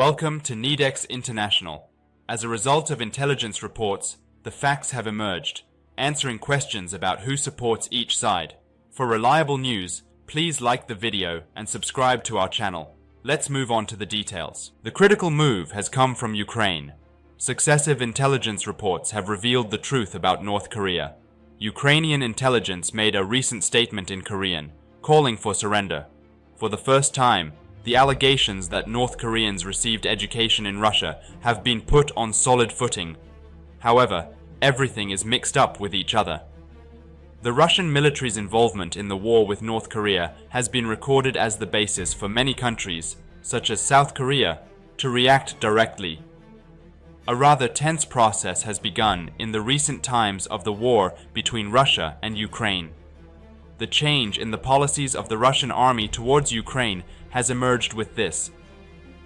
Welcome to Nedex International. As a result of intelligence reports, the facts have emerged, answering questions about who supports each side. For reliable news, please like the video and subscribe to our channel. Let's move on to the details. The critical move has come from Ukraine. Successive intelligence reports have revealed the truth about North Korea. Ukrainian intelligence made a recent statement in Korean, calling for surrender. For the first time, the allegations that North Koreans received education in Russia have been put on solid footing. However, everything is mixed up with each other. The Russian military's involvement in the war with North Korea has been recorded as the basis for many countries, such as South Korea, to react directly. A rather tense process has begun in the recent times of the war between Russia and Ukraine. The change in the policies of the Russian army towards Ukraine has emerged with this.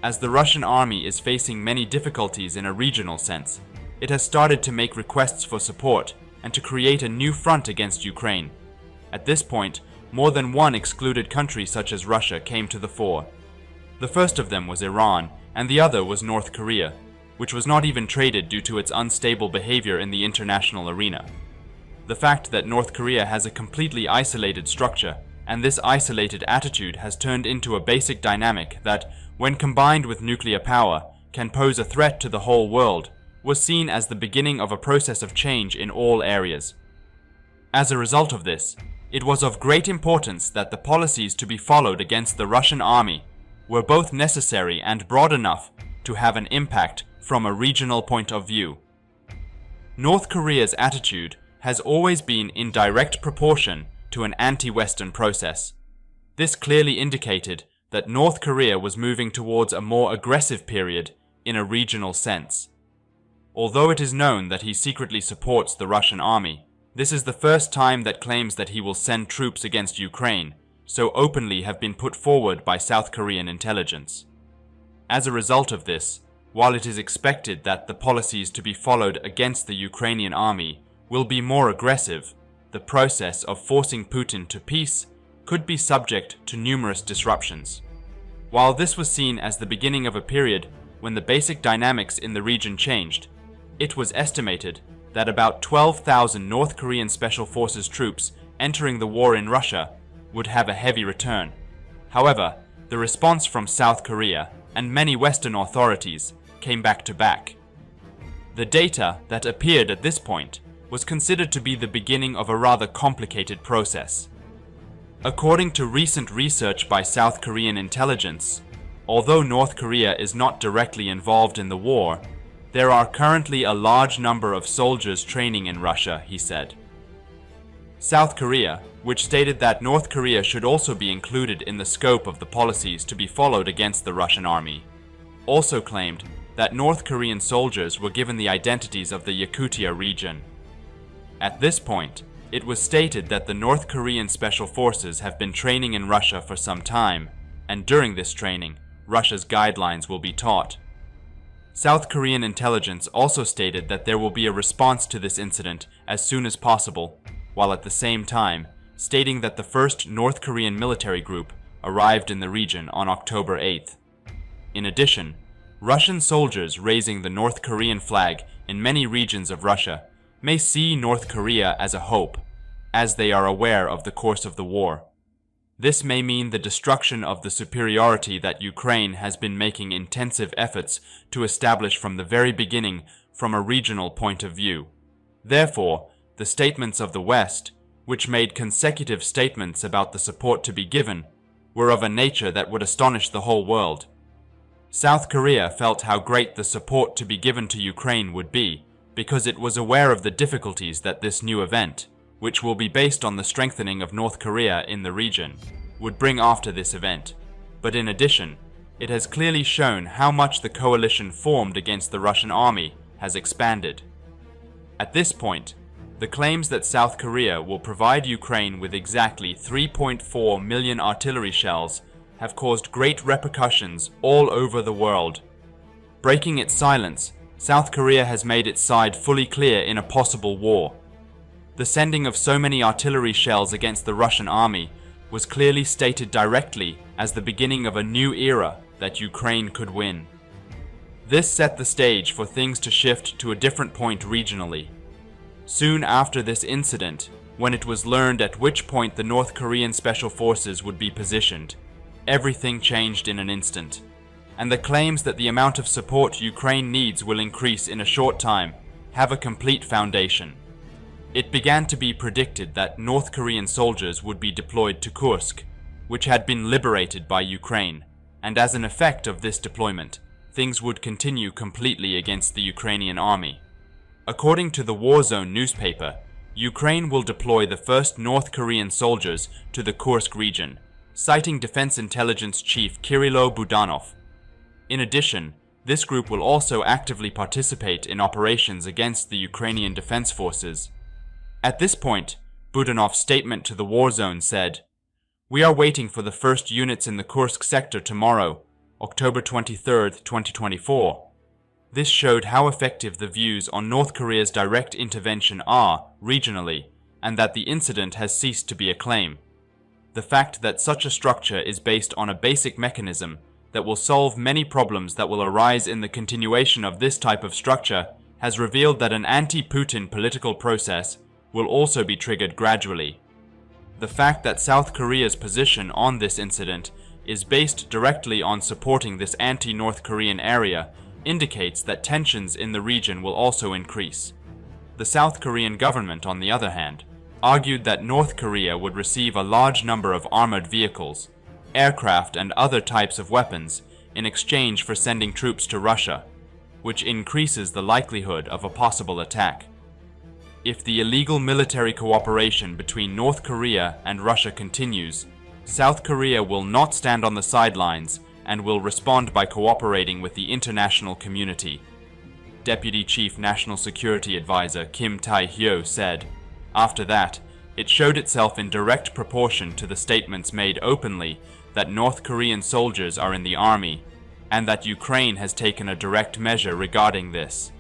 As the Russian army is facing many difficulties in a regional sense, it has started to make requests for support and to create a new front against Ukraine. At this point, more than one excluded country such as Russia came to the fore. The first of them was Iran, and the other was North Korea, which was not even traded due to its unstable behavior in the international arena. The fact that North Korea has a completely isolated structure, and this isolated attitude has turned into a basic dynamic that, when combined with nuclear power, can pose a threat to the whole world, was seen as the beginning of a process of change in all areas. As a result of this, it was of great importance that the policies to be followed against the Russian army were both necessary and broad enough to have an impact from a regional point of view. North Korea's attitude has always been in direct proportion to an anti-Western process. This clearly indicated that North Korea was moving towards a more aggressive period in a regional sense. Although it is known that he secretly supports the Russian army, this is the first time that claims that he will send troops against Ukraine so openly have been put forward by South Korean intelligence. As a result of this, while it is expected that the policies to be followed against the Ukrainian army will be more aggressive, the process of forcing Putin to peace could be subject to numerous disruptions. While this was seen as the beginning of a period when the basic dynamics in the region changed, it was estimated that about 12,000 North Korean Special Forces troops entering the war in Russia would have a heavy return. However, the response from South Korea and many Western authorities came back to back. The data that appeared at this point was considered to be the beginning of a rather complicated process. According to recent research by South Korean intelligence, although North Korea is not directly involved in the war, there are currently a large number of soldiers training in Russia, he said. South Korea, which stated that North Korea should also be included in the scope of the policies to be followed against the Russian army, also claimed that North Korean soldiers were given the identities of the Yakutia region. At this point, it was stated that the North Korean Special Forces have been training in Russia for some time, and during this training, Russia's guidelines will be taught. South Korean intelligence also stated that there will be a response to this incident as soon as possible, while at the same time stating that the first North Korean military group arrived in the region on October 8th. In addition, Russian soldiers raising the North Korean flag in many regions of Russia may see North Korea as a hope, as they are aware of the course of the war. This may mean the destruction of the superiority that Ukraine has been making intensive efforts to establish from the very beginning from a regional point of view. Therefore, the statements of the West, which made consecutive statements about the support to be given, were of a nature that would astonish the whole world. South Korea felt how great the support to be given to Ukraine would be, because it was aware of the difficulties that this new event, which will be based on the strengthening of North Korea in the region, would bring after this event. But in addition, it has clearly shown how much the coalition formed against the Russian army has expanded. At this point, the claims that South Korea will provide Ukraine with exactly 3.4 million artillery shells have caused great repercussions all over the world. Breaking its silence, South Korea has made its side fully clear in a possible war. The sending of so many artillery shells against the Russian army was clearly stated directly as the beginning of a new era that Ukraine could win. This set the stage for things to shift to a different point regionally. Soon after this incident, when it was learned at which point the North Korean Special Forces would be positioned, everything changed in an instant, and the claims that the amount of support Ukraine needs will increase in a short time have a complete foundation. It began to be predicted that North Korean soldiers would be deployed to Kursk, which had been liberated by Ukraine, and as an effect of this deployment, things would continue completely against the Ukrainian army. According to the War Zone newspaper, Ukraine will deploy the first North Korean soldiers to the Kursk region, citing Defense Intelligence Chief Kirilo Budanov. In addition, this group will also actively participate in operations against the Ukrainian Defense Forces. At this point, Budanov's statement to the War Zone said, "We are waiting for the first units in the Kursk sector tomorrow, October 23, 2024. This showed how effective the views on North Korea's direct intervention are regionally, and that the incident has ceased to be a claim. The fact that such a structure is based on a basic mechanism that will solve many problems that will arise in the continuation of this type of structure has revealed that an anti-Putin political process will also be triggered gradually. The fact that South Korea's position on this incident is based directly on supporting this anti-North Korean area indicates that tensions in the region will also increase. The South Korean government, on the other hand, argued that North Korea would receive a large number of armored vehicles, aircraft and other types of weapons in exchange for sending troops to Russia, which increases the likelihood of a possible attack. If the illegal military cooperation between North Korea and Russia continues, South Korea will not stand on the sidelines and will respond by cooperating with the international community. Deputy Chief National Security Advisor Kim Tae-hyo said, "After that, it showed itself in direct proportion to the statements made openly that North Korean soldiers are in the army, and that Ukraine has taken a direct measure regarding this."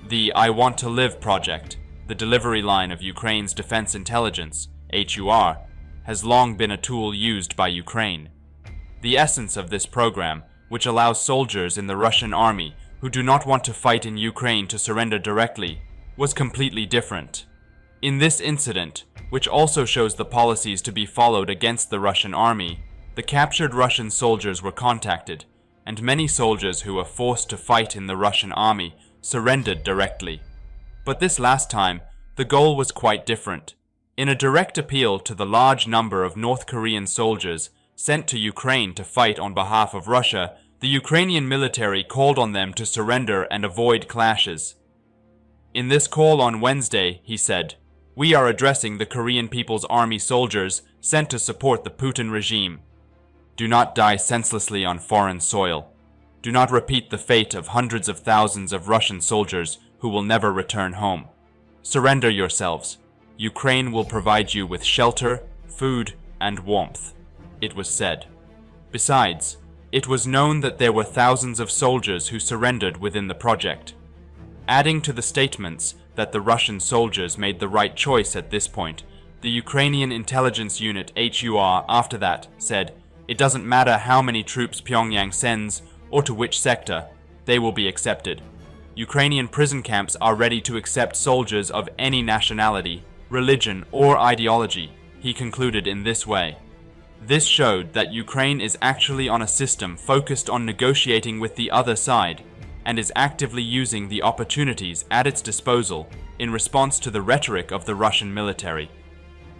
The I Want to Live project, the delivery line of Ukraine's defense intelligence, HUR, has long been a tool used by Ukraine. The essence of this program, which allows soldiers in the Russian army who do not want to fight in Ukraine to surrender directly, was completely different. In this incident, which also shows the policies to be followed against the Russian army, the captured Russian soldiers were contacted, and many soldiers who were forced to fight in the Russian army surrendered directly. But this last time, the goal was quite different. In a direct appeal to the large number of North Korean soldiers sent to Ukraine to fight on behalf of Russia, the Ukrainian military called on them to surrender and avoid clashes. In this call on Wednesday, he said, "We are addressing the Korean People's Army soldiers sent to support the Putin regime. Do not die senselessly on foreign soil. Do not repeat the fate of hundreds of thousands of Russian soldiers who will never return home. Surrender yourselves. Ukraine will provide you with shelter, food, and warmth," it was said. Besides, it was known that there were thousands of soldiers who surrendered within the project. Adding to the statements that the Russian soldiers made the right choice at this point, the Ukrainian intelligence unit HUR after that said, "It doesn't matter how many troops Pyongyang sends or to which sector, they will be accepted. Ukrainian prison camps are ready to accept soldiers of any nationality, religion, or ideology," he concluded in this way. This showed that Ukraine is actually on a system focused on negotiating with the other side, and is actively using the opportunities at its disposal in response to the rhetoric of the Russian military.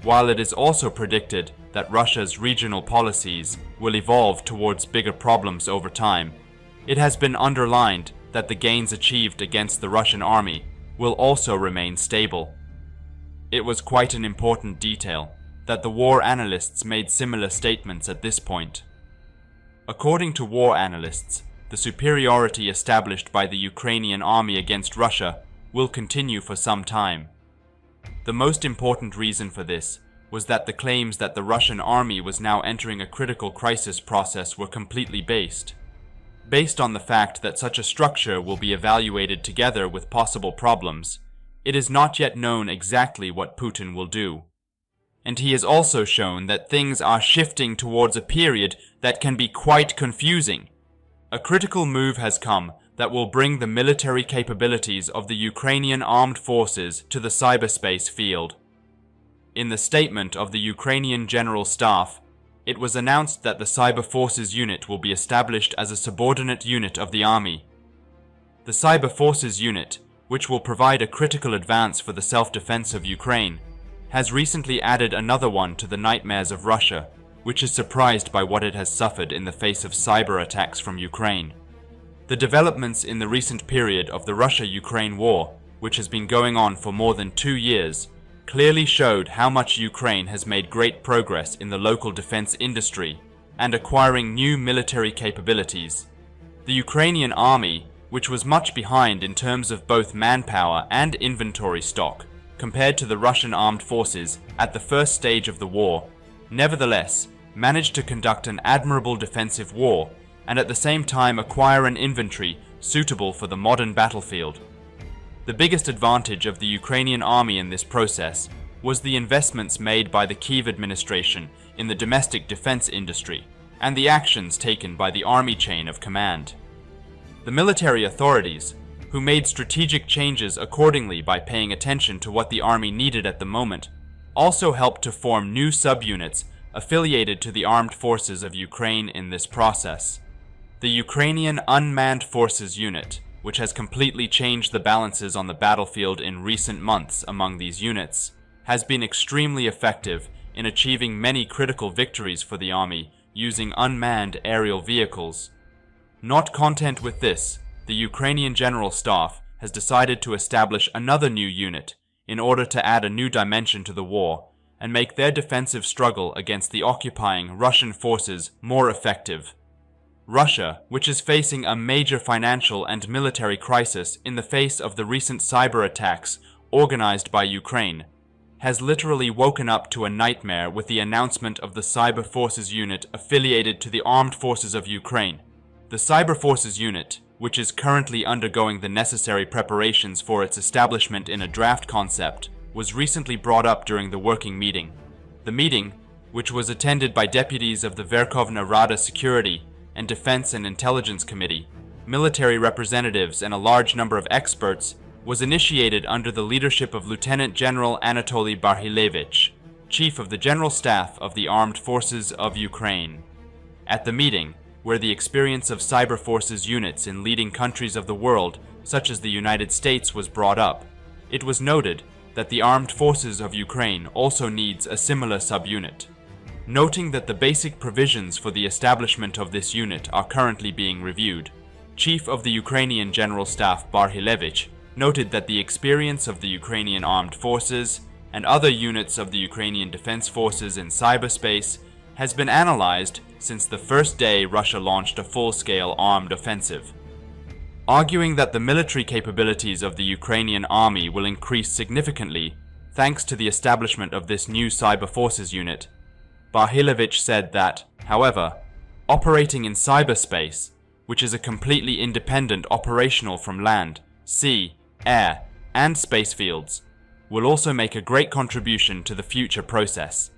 While it is also predicted that Russia's regional policies will evolve towards bigger problems over time, it has been underlined that the gains achieved against the Russian army will also remain stable. It was quite an important detail that the war analysts made similar statements at this point. According to war analysts, the superiority established by the Ukrainian army against Russia will continue for some time. The most important reason for this was that the claims that the Russian army was now entering a critical crisis process were completely based on the fact that such a structure will be evaluated together with possible problems. It is not yet known exactly what Putin will do. And he has also shown that things are shifting towards a period that can be quite confusing. A critical move has come that will bring the military capabilities of the Ukrainian armed forces to the cyberspace field. In the statement of the Ukrainian General Staff, it was announced that the Cyber Forces Unit will be established as a subordinate unit of the Army. The Cyber Forces Unit, which will provide a critical advance for the self-defense of Ukraine, has recently added another one to the nightmares of Russia, which is surprised by what it has suffered in the face of cyber attacks from Ukraine. The developments in the recent period of the Russia-Ukraine war, which has been going on for more than 2 years, clearly showed how much Ukraine has made great progress in the local defense industry and acquiring new military capabilities. The Ukrainian army, which was much behind in terms of both manpower and inventory stock compared to the Russian armed forces at the first stage of the war, nevertheless managed to conduct an admirable defensive war and at the same time acquire an inventory suitable for the modern battlefield. The biggest advantage of the Ukrainian army in this process was the investments made by the Kyiv administration in the domestic defense industry and the actions taken by the army chain of command. The military authorities, who made strategic changes accordingly by paying attention to what the army needed at the moment, also helped to form new subunits affiliated to the armed forces of Ukraine in this process. The Ukrainian Unmanned Forces Unit, which has completely changed the balances on the battlefield in recent months among these units, has been extremely effective in achieving many critical victories for the army using unmanned aerial vehicles. Not content with this, the Ukrainian General Staff has decided to establish another new unit in order to add a new dimension to the war and make their defensive struggle against the occupying Russian forces more effective. Russia, which is facing a major financial and military crisis in the face of the recent cyber attacks organized by Ukraine, has literally woken up to a nightmare with the announcement of the Cyber Forces Unit affiliated to the Armed Forces of Ukraine. The Cyber Forces Unit, which is currently undergoing the necessary preparations for its establishment in a draft concept, was recently brought up during the working meeting. The meeting, which was attended by deputies of the Verkhovna Rada Security and Defense and Intelligence Committee, military representatives and a large number of experts, was initiated under the leadership of Lieutenant General Anatoly Barhilevich, Chief of the General Staff of the Armed Forces of Ukraine. At the meeting, where the experience of cyber forces units in leading countries of the world, such as the United States, was brought up, it was noted that the Armed Forces of Ukraine also needs a similar subunit. Noting that the basic provisions for the establishment of this unit are currently being reviewed, Chief of the Ukrainian General Staff Barhilevich noted that the experience of the Ukrainian Armed Forces and other units of the Ukrainian Defense Forces in cyberspace has been analyzed since the first day Russia launched a full-scale armed offensive. Arguing that the military capabilities of the Ukrainian army will increase significantly thanks to the establishment of this new Cyber Forces Unit, Barhilevich said that, however, operating in cyberspace, which is a completely independent operational from land, sea, air, and space fields, will also make a great contribution to the future process.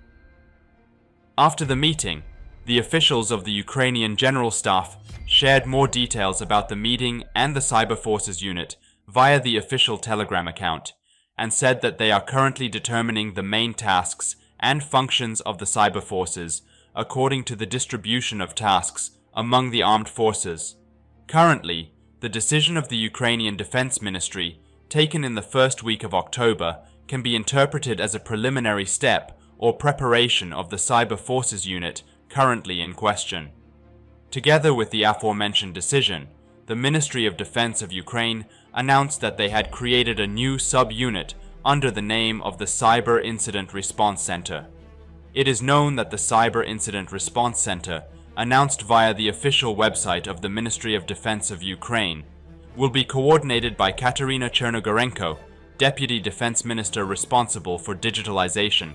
After the meeting, the officials of the Ukrainian General Staff shared more details about the meeting and the Cyber Forces Unit via the official Telegram account, and said that they are currently determining the main tasks and functions of the cyber forces according to the distribution of tasks among the armed forces. Currently, the decision of the Ukrainian Defense Ministry, taken in the first week of October, can be interpreted as a preliminary step or preparation of the Cyber Forces Unit currently in question. Together with the aforementioned decision, the Ministry of Defense of Ukraine announced that they had created a new subunit under the name of the Cyber Incident Response Center. It is known that the Cyber Incident Response Center, announced via the official website of the Ministry of Defense of Ukraine, will be coordinated by Katerina Chernogorenko, Deputy Defense Minister responsible for digitalization.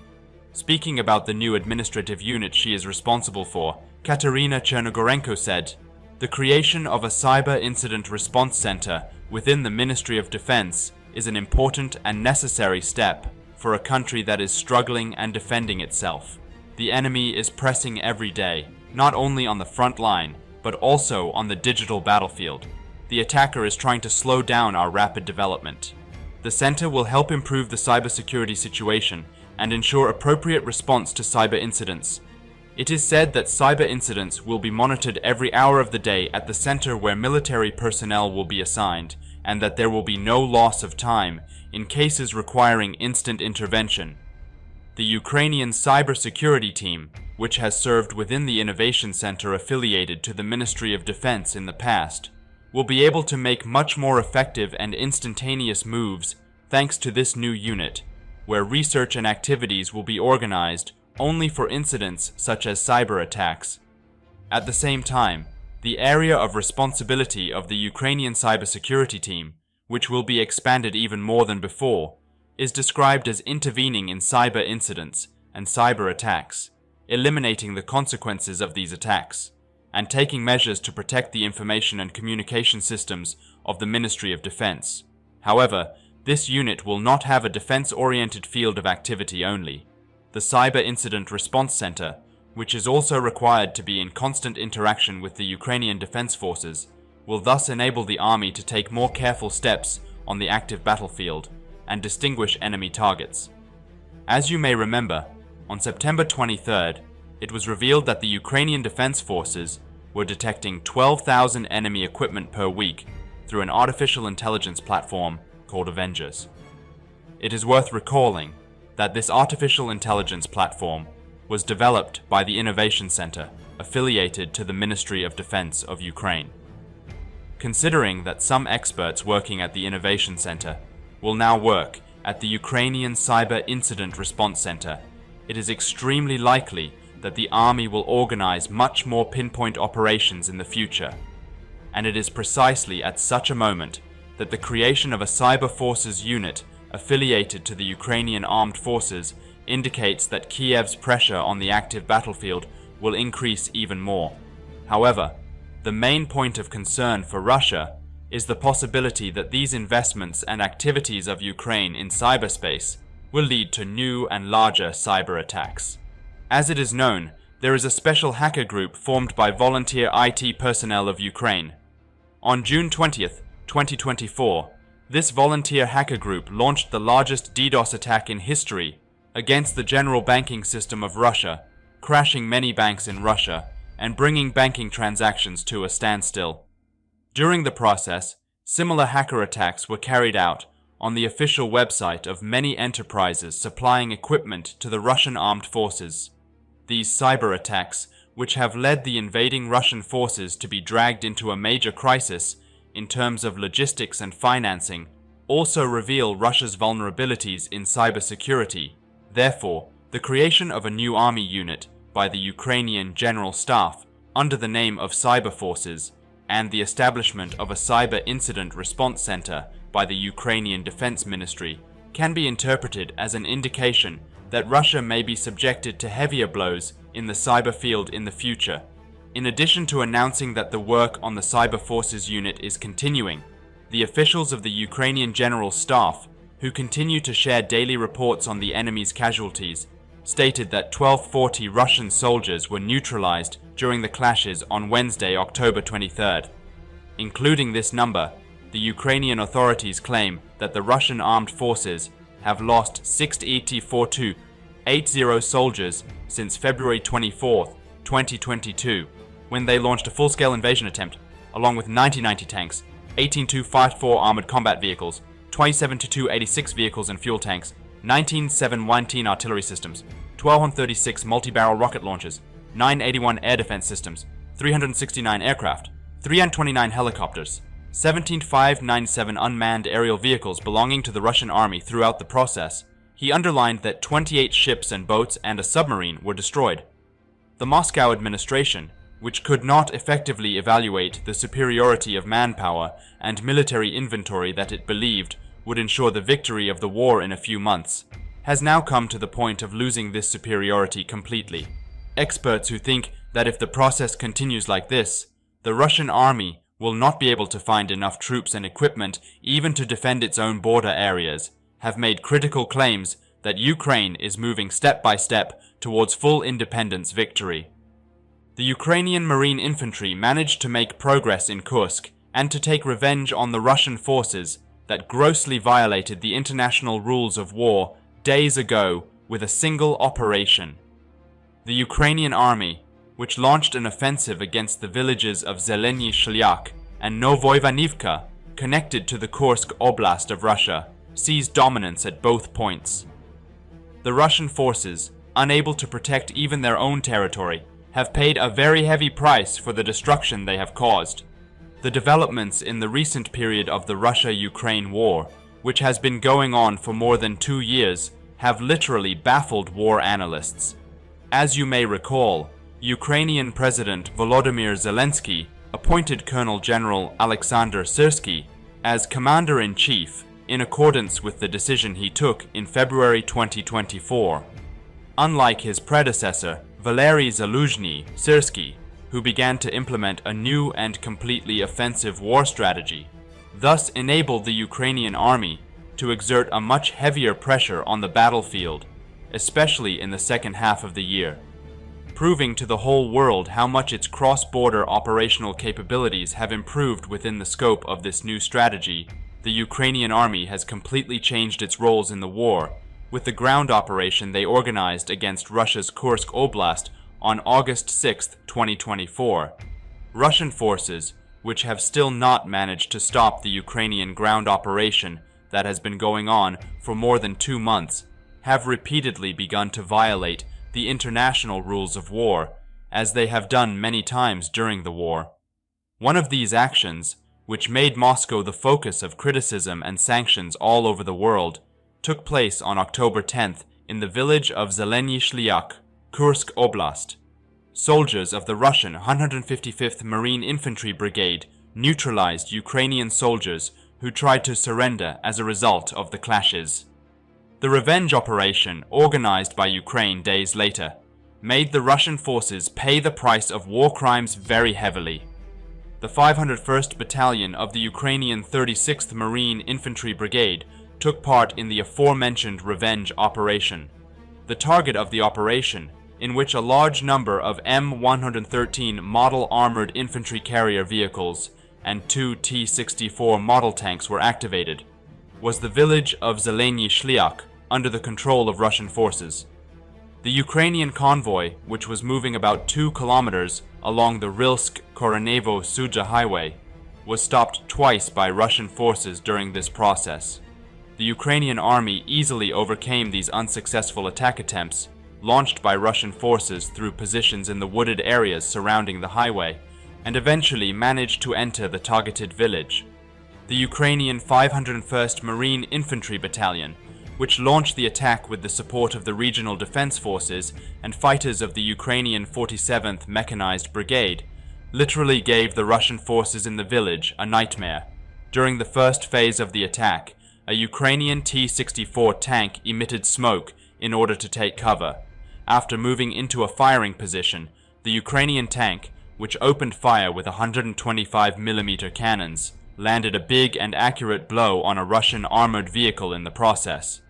Speaking about the new administrative unit she is responsible for, Katerina Chernogorenko said, "The creation of a Cyber Incident Response Center within the Ministry of Defense is an important and necessary step for a country that is struggling and defending itself. The enemy is pressing every day, not only on the front line, but also on the digital battlefield. the attacker is trying to slow down our rapid development. The center will help improve the cybersecurity situation and ensure appropriate response to cyber incidents. It is said that cyber incidents will be monitored every hour of the day at the center where military personnel will be assigned, and that there will be no loss of time in cases requiring instant intervention. The Ukrainian cybersecurity team, which has served within the Innovation Center affiliated to the Ministry of Defense in the past, will be able to make much more effective and instantaneous moves thanks to this new unit, where research and activities will be organized only for incidents such as cyber attacks. At the same time, the area of responsibility of the Ukrainian cybersecurity team, which will be expanded even more than before, is described as intervening in cyber incidents and cyber attacks, eliminating the consequences of these attacks, and taking measures to protect the information and communication systems of the Ministry of Defense. However, this unit will not have a defense-oriented field of activity only. The Cyber Incident Response Center, which is also required to be in constant interaction with the Ukrainian Defense Forces, will thus enable the army to take more careful steps on the active battlefield and distinguish enemy targets. As you may remember, on September 23rd, it was revealed that the Ukrainian Defense Forces were detecting 12,000 enemy equipment per week through an artificial intelligence platform called Avengers. It is worth recalling that this artificial intelligence platform was developed by the Innovation Center affiliated to the Ministry of Defense of Ukraine. Considering that some experts working at the Innovation Center will now work at the Ukrainian Cyber Incident Response Center, it is extremely likely that the army will organize much more pinpoint operations in the future. And it is precisely at such a moment that the creation of a cyber forces unit affiliated to the Ukrainian armed forces indicates that Kiev's pressure on the active battlefield will increase even more. However, the main point of concern for Russia is the possibility that these investments and activities of Ukraine in cyberspace will lead to new and larger cyber attacks. As it is known, there is a special hacker group formed by volunteer IT personnel of Ukraine. On June 20th, 2024, this volunteer hacker group launched the largest DDoS attack in history against the general banking system of Russia, crashing many banks in Russia and bringing banking transactions to a standstill. During the process, similar hacker attacks were carried out on the official website of many enterprises supplying equipment to the Russian armed forces. These cyber attacks, which have led the invading Russian forces to be dragged into a major crisis in terms of logistics and financing, also reveal Russia's vulnerabilities in cybersecurity. Therefore, the creation of a new army unit by the Ukrainian General Staff under the name of Cyber Forces and the establishment of a Cyber Incident Response Center by the Ukrainian Defense Ministry can be interpreted as an indication that Russia may be subjected to heavier blows in the cyber field in the future. In addition to announcing that the work on the Cyber Forces unit is continuing, the officials of the Ukrainian General Staff, who continue to share daily reports on the enemy's casualties, stated that 1,240 Russian soldiers were neutralized during the clashes on Wednesday, October 23rd. Including this number, the Ukrainian authorities claim that the Russian armed forces have lost 680 soldiers since February 24, 2022, when they launched a full-scale invasion attempt, along with 90 tanks, 18 Tu-54 armored combat vehicles, 27 Tu-86 vehicles and fuel tanks, 19 719 artillery systems, 1,236 multi-barrel rocket launchers, 981 air defense systems, 369 aircraft, 329 helicopters, 17 597 unmanned aerial vehicles belonging to the Russian army throughout the process. He underlined that 28 ships and boats and a submarine were destroyed. The Moscow administration, which could not effectively evaluate the superiority of manpower and military inventory that it believed would ensure the victory of the war in a few months, has now come to the point of losing this superiority completely. Experts who think that if the process continues like this, the Russian army will not be able to find enough troops and equipment even to defend its own border areas, have made critical claims that Ukraine is moving step by step towards full independence victory. The Ukrainian Marine Infantry managed to make progress in Kursk and to take revenge on the Russian forces that grossly violated the international rules of war days ago with a single operation. The Ukrainian army, which launched an offensive against the villages of Zeleny Shliak and Novoivanivka, connected to the Kursk Oblast of Russia, seized dominance at both points. The Russian forces, unable to protect even their own territory, have paid a very heavy price for the destruction they have caused. The developments in the recent period of the Russia-Ukraine war, which has been going on for more than 2 years, have literally baffled war analysts. As you may recall, Ukrainian President Volodymyr Zelensky appointed Colonel General Alexander Syrsky as Commander-in-Chief in accordance with the decision he took in February 2024. Unlike his predecessor, Valery Zaluzhny, Syrsky, who began to implement a new and completely offensive war strategy, thus enabled the Ukrainian army to exert a much heavier pressure on the battlefield, especially in the second half of the year. Proving to the whole world how much its cross-border operational capabilities have improved within the scope of this new strategy, the Ukrainian army has completely changed its roles in the war, with the ground operation they organized against Russia's Kursk Oblast on August 6, 2024. Russian forces, which have still not managed to stop the Ukrainian ground operation that has been going on for more than 2 months, have repeatedly begun to violate the international rules of war, as they have done many times during the war. One of these actions, which made Moscow the focus of criticism and sanctions all over the world, took place on October 10th in the village of Zeleny Shliak, Kursk Oblast. Soldiers of the Russian 155th Marine Infantry Brigade neutralized Ukrainian soldiers who tried to surrender as a result of the clashes. The revenge operation, organized by Ukraine days later, made the Russian forces pay the price of war crimes very heavily. The 501st Battalion of the Ukrainian 36th Marine Infantry Brigade took part in the aforementioned revenge operation. The target of the operation, in which a large number of M113 model armored infantry carrier vehicles and 2 T-64 model tanks were activated, was the village of Zeleny Shliak, under the control of Russian forces. The Ukrainian convoy, which was moving about 2 kilometers along the Rilsk-Koronevo-Sudzha highway, was stopped twice by Russian forces during this process. The Ukrainian army easily overcame these unsuccessful attack attempts, launched by Russian forces through positions in the wooded areas surrounding the highway, and eventually managed to enter the targeted village. The Ukrainian 501st Marine Infantry Battalion, which launched the attack with the support of the regional defense forces and fighters of the Ukrainian 47th Mechanized Brigade, literally gave the Russian forces in the village a nightmare. During the first phase of the attack, a Ukrainian T-64 tank emitted smoke in order to take cover. After moving into a firing position, the Ukrainian tank, which opened fire with 125mm cannons, landed a big and accurate blow on a Russian armored vehicle in the process.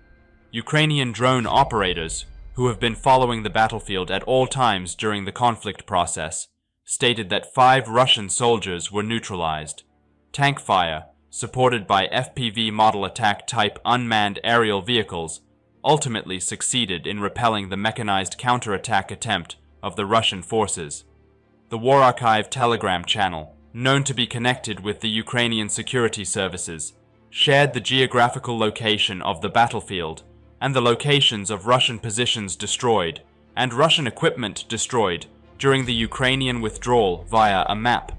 Ukrainian drone operators, who have been following the battlefield at all times during the conflict process, stated that 5 Russian soldiers were neutralized. Tank fire, supported by FPV model attack type unmanned aerial vehicles, ultimately succeeded in repelling the mechanized counterattack attempt of the Russian forces. The War Archive Telegram channel, known to be connected with the Ukrainian security services, shared the geographical location of the battlefield and the locations of Russian positions destroyed and Russian equipment destroyed during the Ukrainian withdrawal via a map.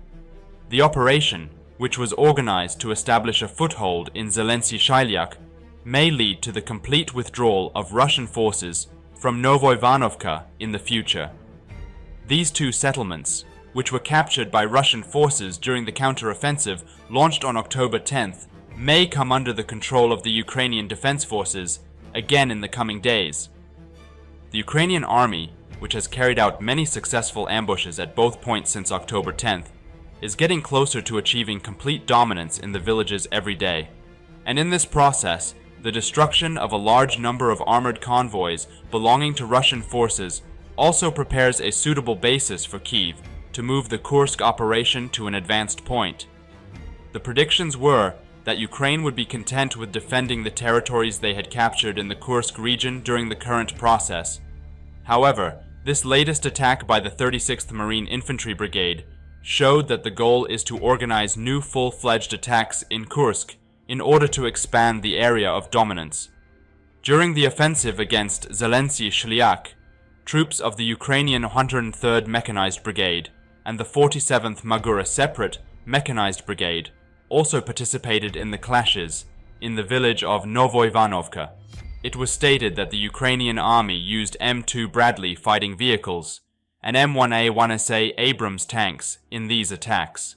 The operation, which was organized to establish a foothold in Zelensky Shliak, may lead to the complete withdrawal of Russian forces from Novoivanovka in the future. These 2 settlements, which were captured by Russian forces during the counteroffensive launched on October 10th, may come under the control of the Ukrainian defense forces again in the coming days. The Ukrainian army, which has carried out many successful ambushes at both points since October 10th, is getting closer to achieving complete dominance in the villages every day. And in this process, the destruction of a large number of armored convoys belonging to Russian forces also prepares a suitable basis for Kyiv to move the Kursk operation to an advanced point. The predictions were that Ukraine would be content with defending the territories they had captured in the Kursk region during the current process. However, this latest attack by the 36th Marine Infantry Brigade showed that the goal is to organize new full-fledged attacks in Kursk in order to expand the area of dominance. During the offensive against Zelensky Shliak, troops of the Ukrainian 103rd Mechanized Brigade and the 47th Magura Separate Mechanized Brigade also participated in the clashes in the village of Novoivanovka. It was stated that the Ukrainian army used M2 Bradley fighting vehicles and M1A1SA Abrams tanks in these attacks.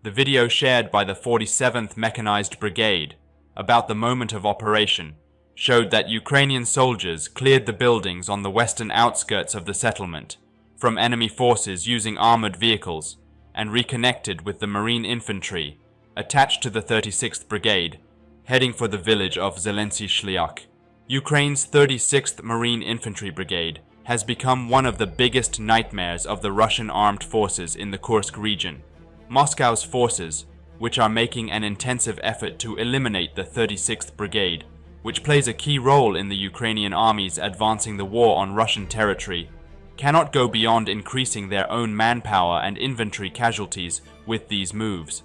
The video shared by the 47th Mechanized Brigade about the moment of operation showed that Ukrainian soldiers cleared the buildings on the western outskirts of the settlement from enemy forces using armored vehicles and reconnected with the Marine Infantry attached to the 36th Brigade, heading for the village of Zelensky Shliak. Ukraine's 36th Marine Infantry Brigade has become one of the biggest nightmares of the Russian armed forces in the Kursk region. Moscow's forces, which are making an intensive effort to eliminate the 36th Brigade, which plays a key role in the Ukrainian armies advancing the war on Russian territory, cannot go beyond increasing their own manpower and infantry casualties with these moves.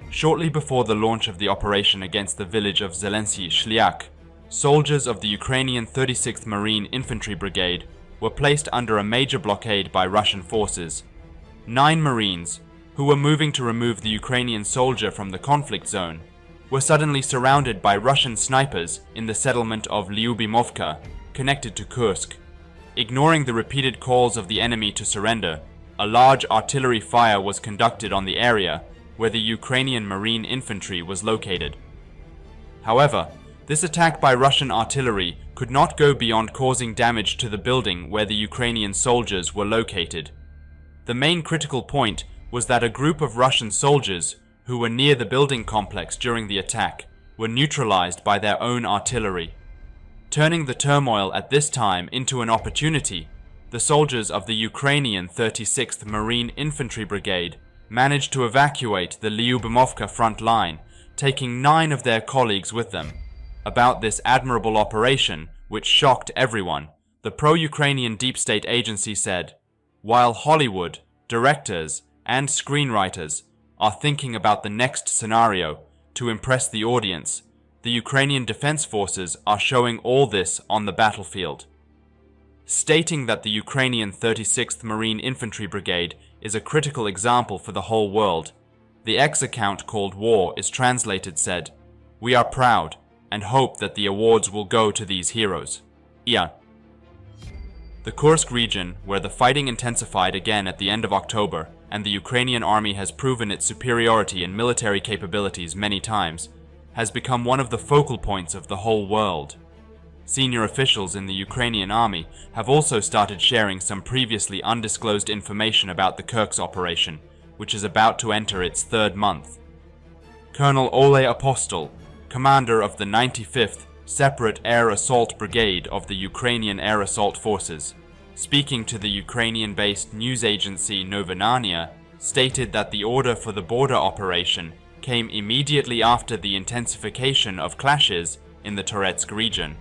Shortly before the launch of the operation against the village of Zelensky Shliak, soldiers of the Ukrainian 36th Marine Infantry Brigade were placed under a major blockade by Russian forces. 9 Marines, who were moving to remove the Ukrainian soldier from the conflict zone, were suddenly surrounded by Russian snipers in the settlement of Lyubimovka, connected to Kursk. Ignoring the repeated calls of the enemy to surrender, a large artillery fire was conducted on the area where the Ukrainian Marine Infantry was located. However, this attack by Russian artillery could not go beyond causing damage to the building where the Ukrainian soldiers were located. The main critical point was that a group of Russian soldiers who were near the building complex during the attack were neutralized by their own artillery. Turning the turmoil at this time into an opportunity, the soldiers of the Ukrainian 36th Marine Infantry Brigade managed to evacuate the Lyubimovka front line, taking 9 of their colleagues with them. About this admirable operation, which shocked everyone, the pro-Ukrainian deep state agency said, "While Hollywood, directors, and screenwriters are thinking about the next scenario to impress the audience, the Ukrainian Defense Forces are showing all this on the battlefield." Stating that the Ukrainian 36th Marine Infantry Brigade is a critical example for the whole world, the X account called War is translated said, "We are proud and hope that the awards will go to these heroes." Yeah. The Kursk region, where the fighting intensified again at the end of October, and the Ukrainian army has proven its superiority in military capabilities many times, has become one of the focal points of the whole world. Senior officials in the Ukrainian army have also started sharing some previously undisclosed information about the Kursk operation, which is about to enter its 3rd month. Colonel Ole Apostol, commander of the 95th Separate Air Assault Brigade of the Ukrainian Air Assault Forces, speaking to the Ukrainian-based news agency Novinania, stated that the order for the border operation came immediately after the intensification of clashes in the Toretsk region.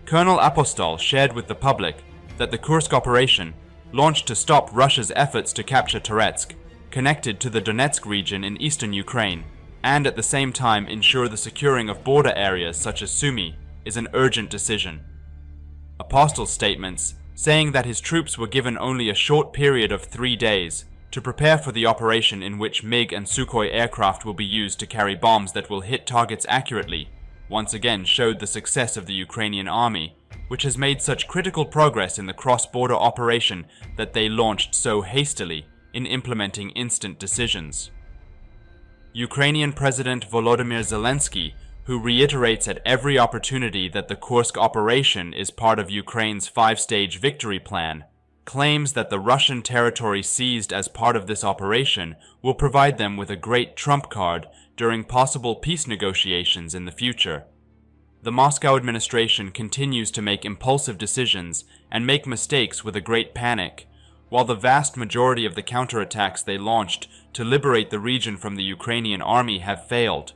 Colonel Apostol shared with the public that the Kursk operation, launched to stop Russia's efforts to capture Toretsk, connected to the Donetsk region in eastern Ukraine, and at the same time ensure the securing of border areas such as Sumy, is an urgent decision. Apostol's statements, saying that his troops were given only a short period of 3 days to prepare for the operation in which MiG and Sukhoi aircraft will be used to carry bombs that will hit targets accurately, once again showed the success of the Ukrainian army, which has made such critical progress in the cross-border operation that they launched so hastily in implementing instant decisions. Ukrainian President Volodymyr Zelensky, who reiterates at every opportunity that the Kursk operation is part of Ukraine's 5-stage victory plan, claims that the Russian territory seized as part of this operation will provide them with a great trump card during possible peace negotiations in the future. The Moscow administration continues to make impulsive decisions and make mistakes with a great panic, While the vast majority of the counterattacks they launched to liberate the region from the Ukrainian army have failed,